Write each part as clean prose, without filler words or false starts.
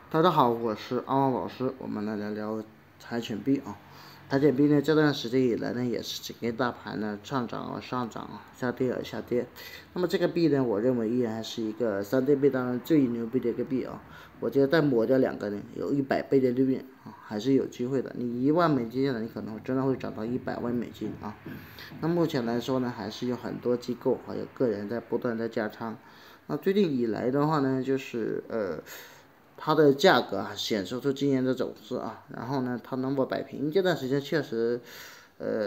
大家好，我是阿旺老师，我们来聊聊柴犬币啊。柴犬币呢，这段时间以来呢，也是整个大盘呢上涨啊上涨啊，下跌啊下跌。那么这个币呢，我认为依然是一个3D币当中最牛逼的一个币啊。我觉得再抹掉2个呢，有100倍的利润啊，还是有机会的。你10000美金呢，你可能真的会涨到100万美金啊。那目前来说呢，还是有很多机构还有个人在不断的加仓。那最近以来的话呢，就是它的价格啊显示出今年的走势啊，然后呢，它能否摆平？这段时间确实，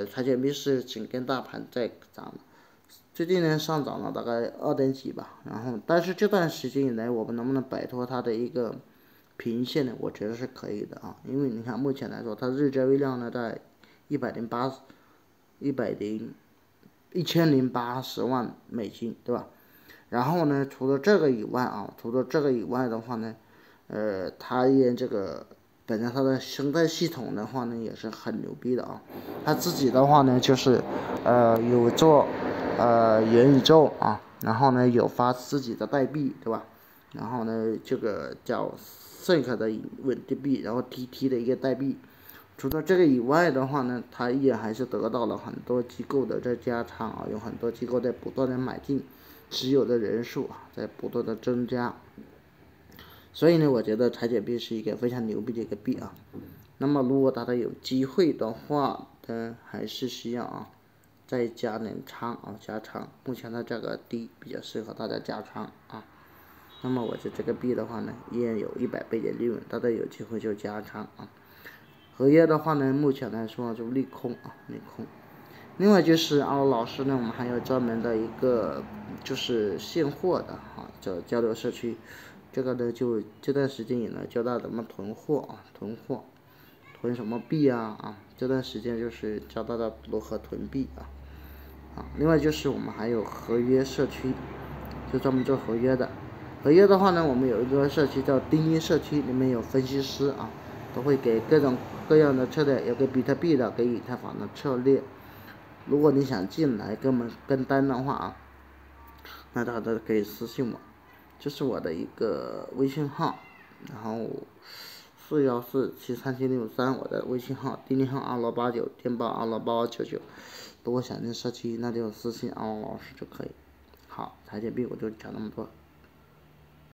柴犬币是紧跟大盘在涨，最近呢上涨了大概2点几吧，然后但是这段时间以来，我们能不能摆脱它的一个平线呢？我觉得是可以的啊，因为你看目前来说，它日交易量呢在108、1080万美金，对吧？然后呢，除了这个以外的话呢，它也这个本身它的生态系统的话呢也是很牛逼的啊。它自己的话呢就是有做元宇宙啊，然后呢有发自己的代币，对吧？然后呢这个叫 SYNC 的稳定币，然后 TT 的一个代币。除了这个以外的话呢，它也还是得到了很多机构的在加仓啊，有很多机构在不断的买进，持有的人数啊在不断的增加。所以呢，我觉得柴犬币是一个非常牛逼的一个币啊。那么如果大家有机会的话呢，还是需要再加点仓啊，加仓。目前的价格低，比较适合大家加仓啊。那么我觉得这个币的话呢，依然有100倍的利润，大家有机会就加仓啊。合约的话呢，目前来说就利空啊，利空。另外就是阿罗老师呢，我们还有专门的一个就是现货的叫交流社区。这个呢，就这段时间以来教大家怎么囤货啊，囤什么币啊。这段时间就是教大家如何囤币啊。另外就是我们还有合约社区，就专门做合约的。合约的话呢，我们有一个社区叫钉钉社区，里面有分析师啊，都会给各种各样的策略，有给比特币的，给以太坊的策略。如果你想进来跟我们跟单的话啊，那大家可以私信我，这是我的一个微信号，然后4147373，我的微信号，钉钉号2289，电报228899。如果想进社区，那就私信阿王老师就可以。好，柴犬币我就讲那么多。